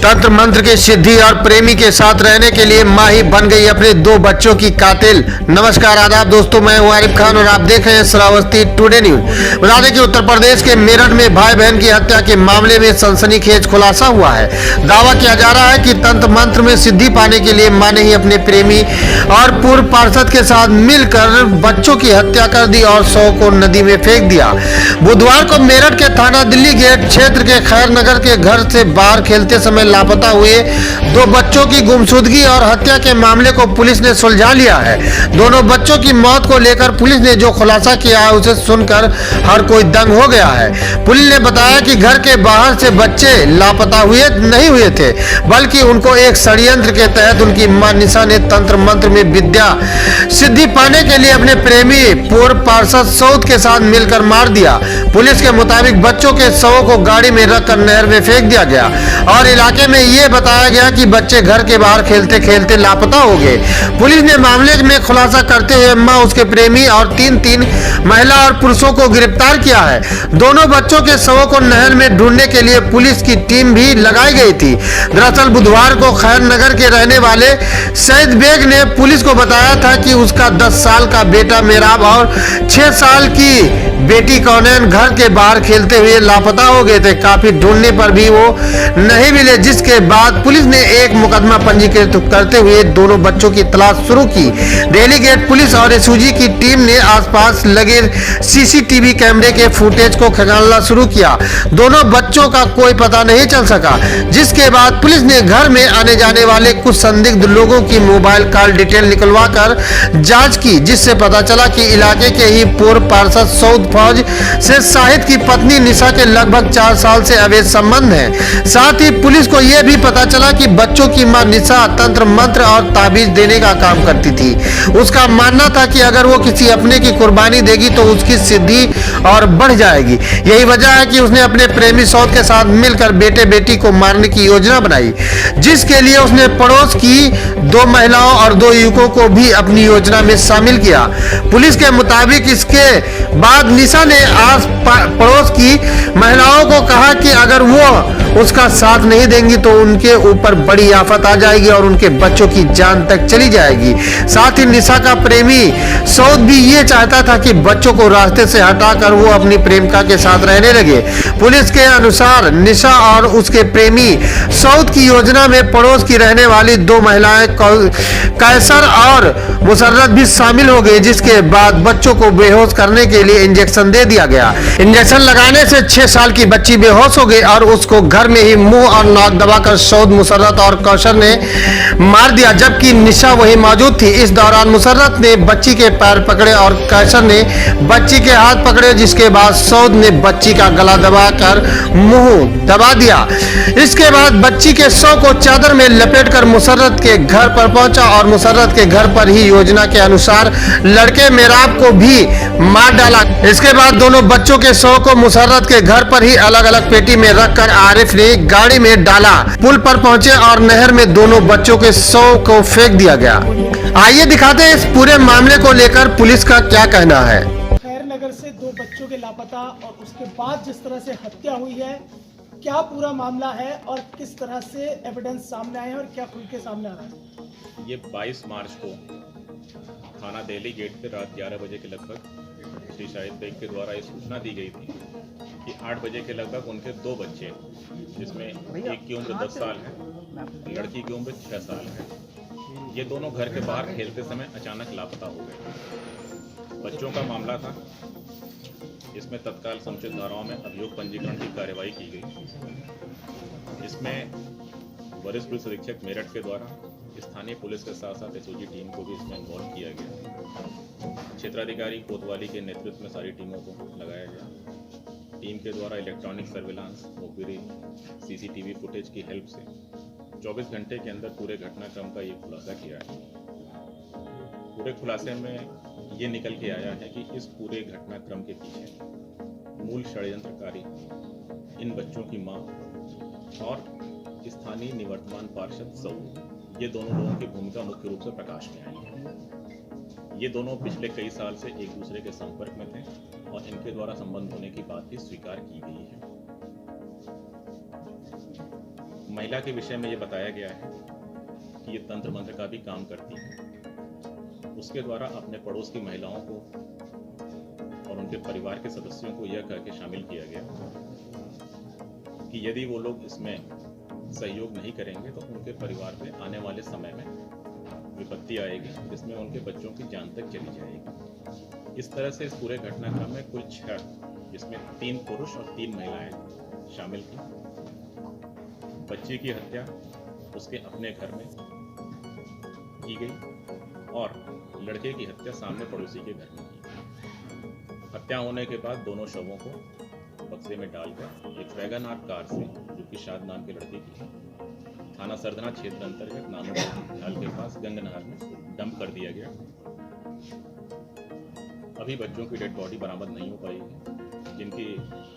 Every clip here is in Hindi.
तंत्र मंत्र की सिद्धि और प्रेमी के साथ रहने के लिए माँ ही बन गई अपने दो बच्चों की कातिल। नमस्कार आदाब दोस्तों, मैं हूं आरिफ खान और आप देख रहे हैं श्रावस्ती टुडे न्यूज। बता दें कि उत्तर प्रदेश के मेरठ में भाई बहन की हत्या के मामले में सनसनीखेज खुलासा हुआ है। दावा किया जा रहा है कि तंत्र मंत्र में सिद्धि पाने के लिए माँ ने ही अपने प्रेमी और पूर्व पार्षद के साथ मिलकर बच्चों की हत्या कर दी और शव को नदी में फेंक दिया। बुधवार को मेरठ के थाना दिल्ली गेट क्षेत्र के खैर नगर के घर से बाहर खेलते समय लापता हुए दो बच्चों की गुमशुदगी और हत्या के मामले को पुलिस ने सुलझा लिया है। दोनों बच्चों की मौत को लेकर पुलिस ने जो खुलासा किया है उसे सुनकर हर कोई दंग हो गया है। पुलिस ने बताया कि घर के बाहर से बच्चे लापता नहीं हुए थे, बल्कि उनको एक षड्यंत्र के तहत उनकी मां निशा ने तंत्र मंत्र में विद्या सिद्धि पाने के लिए अपने प्रेमी पूर्व पार्षद सऊद के साथ मिलकर मार दिया। पुलिस के मुताबिक बच्चों के शवों को गाड़ी में रखकर नहर में फेंक दिया गया और इलाके में यह बताया गया कि बच्चे घर के बाहर खेलते खेलते लापता हो गए। पुलिस ने मामले में खुलासा करते हुए मां, उसके प्रेमी और तीन महिला और पुरुषों को गिरफ्तार किया है। दोनों बच्चों के शवों को नहर में ढूंढने के लिए पुलिस की टीम भी लगाई गई थी। दरअसल बुधवार को खैर नगर के रहने वाले सईद बेग ने पुलिस को बताया था कि उसका 10 साल का बेटा मेहराब और 6 साल की बेटी कौनैन घर के बाहर खेलते हुए लापता हो गए थे। काफी ढूंढने पर भी वो नहीं मिले, जिसके बाद पुलिस ने एक मुकदमा पंजीकृत करते हुए दोनों बच्चों की तलाश शुरू की। दिल्ली गेट पुलिस और एसओजी की टीम ने आसपास लगे सीसीटीवी कैमरे के फुटेज को खंगालना शुरू किया। दोनों बच्चों का कोई पता नहीं चल सका, जिसके बाद पुलिस ने घर में आने जाने वाले कुछ संदिग्ध लोगों की मोबाइल कॉल डिटेल निकलवा कर जांच की, जिससे पता चला कि इलाके के ही पूर्व पार्षद सऊद फौज से शाहिद की पत्नी निशा के लगभग 4 साल से अवैध संबंध है। साथ ही पुलिस को यह भी पता चला कि बच्चों की मां निशा तंत्र मंत्र और ताबीज देने का काम करती थी। उसका मानना था कि अगर वो किसी अपने की कुर्बानी देगी तो उसकी सिद्धि और बढ़ जाएगी। यही वजह है कि उसने अपने प्रेमी सऊद के साथ मिलकर बेटे बेटी को मारने की योजना बनाई, जिसके लिए उसने पड़ोस की 2 महिलाओं और 2 युवकों को भी अपनी योजना में शामिल किया। पुलिस के मुताबिक इसके बाद निशा ने आस पड़ोस की महिलाओं को कहा कि अगर वो उसका साथ नहीं देंगी तो उनके ऊपर बड़ी आफत आ जाएगी और उनके बच्चों की जान तक चली जाएगी। साथ ही निशा का प्रेमी सऊद भी ये चाहता था कि बच्चों को रास्ते से हटाकर वो अपनी प्रेमिका के साथ रहने लगे। पुलिस के अनुसार निशा और उसके प्रेमी सऊद की योजना में पड़ोस की रहने वाली 2 महिलाएं कैसर और मुसर्रत भी शामिल हो गई, जिसके बाद बच्चों को बेहोश करने के लिए इंजेक्शन दे दिया गया। इंजेक्शन लगाने से 6 साल की बच्ची बेहोश हो गई और उसको घर में ही मुंह और नाक दबाकर सऊद, मुसर्रत और कौशर ने मार दिया, जबकि निशा वही मौजूद थी। इस दौरान मुसर्रत ने बच्ची के पैर पकड़े और कौशर ने बच्ची के हाथ पकड़े, जिसके बाद सऊद ने बच्ची का गला दबाकर मुंह दबा दिया। इसके बाद बच्ची के शव को चादर में लपेटकर मुसर्रत के घर पर पहुंचा और मुसर्रत के घर पर ही योजना के अनुसार लड़के मेहराब को भी मार डाला। इसके बाद दोनों बच्चों के शव को मुसर्रत के घर पर ही अलग अलग पेटी में रखकर आरिफ ने गाड़ी में डाला। पुल पर पहुंचे और नहर में दोनों बच्चों के शव को फेंक दिया गया। आइए दिखाते हैं इस पूरे मामले को लेकर पुलिस का क्या कहना है। खैर नगर से 2 बच्चों के लापता और उसके बाद जिस तरह से हत्या हुई है, क्या पूरा मामला है और किस तरह से एविडेंस सामने आए हैं और क्या खुल के सामने आ रहा है? ये 22 मार्च को थाना दिल्ली गेट पे रात 11 बजे के लगभग श्री शाहिद बेग के द्वारा ये सूचना दी गई थी कि 8 बजे के लगभग उनके 2 बच्चे, जिसमें एक की उम्र 10 साल है, लड़की की उम्र 6 साल है, ये दोनों घर के बाहर खेलते समय अचानक लापता हो गए। बच्चों का मामला था, इसमें तत्काल समुचित धाराओं में अभियोग पंजीकरण की कार्यवाही की गई। इसमें वरिष्ठ पुलिस अधीक्षक मेरठ के द्वारा स्थानीय पुलिस के साथ साथ एसओजी टीम को भी इसमें इन्वॉल्व किया गया। क्षेत्राधिकारी कोतवाली के नेतृत्व में सारी टीमों को लगाया गया। टीम के द्वारा electronic surveillance, mobile, CCTV footage की हेल्प से 24 घंटे के अंदर पूरे घटनाक्रम का ये खुलासा किया है। पूरे खुलासे में ये निकल के आया है कि इस पूरे घटनाक्रम के पीछे मूल षड्यंत्रकारी इन बच्चों की मां और स्थानीय निवर्तमान पार्षद सऊद, ये दोनों लोगों की भूमिका मुख्य रूप से प्रकाश में आई है। ये दोनों पिछले कई साल से एक दूसरे के संपर्क में थे और इनके द्वारा संबंध होने की बात भी स्वीकार की गई है। महिला के विषय में ये बताया गया है कि ये तंत्र मंत्र का भी काम करती है। उसके द्वारा अपने पड़ोस की महिलाओं को और उनके परिवार के सदस्यों को यह कह के शामिल किया गया कि यदि वो लोग इसमें सहयोग नहीं करेंगे तो उनके परिवार पे आने वाले समय में विपत्ति आएगी, जिसमें उनके बच्चों की जान तक चली जाएगी। इस तरह से इस पूरे घटनाक्रम में कुल 6, जिसमें 3 पुरुष और 3 महिलाएं शामिल थी। बच्ची की हत्या उसके अपने घर में की गई और लड़के की हत्या सामने पड़ोसी के घर में की गई। हत्या होने के बाद दोनों शवों को बक्से में डालकर एक वैगन आर कार से, जो कि शाद नाम के लड़के की है, थाना सरदना क्षेत्र अंतर्गत नानू ढाल के पास गंगा नहर में डंप कर दिया गया। अभी बच्चों की डेड बॉडी बरामद नहीं हो पाई है, जिनकी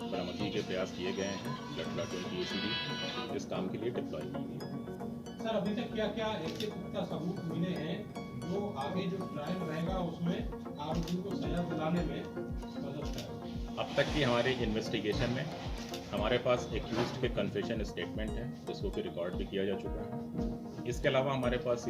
बरामदगी के प्रयास किए गए हैं। ब्लड प्लाटून की एसीबी इस काम के लिए डिप्लॉय की गई है। सर, अभी तक क्या क्या ऐसे पुख्ता सबूत मिले हैं जो आगे जो ट्रायल रहेगा उसमें आरोपी को सजा दिलाने में मदद करें? अब तक की हमारे इन्वेस्टिगेशन में हमारे पास एक्यूज्ड के कन्फेशन स्टेटमेंट है, जिसको कि रिकॉर्ड भी किया जा चुका है। इसके अलावा हमारे पास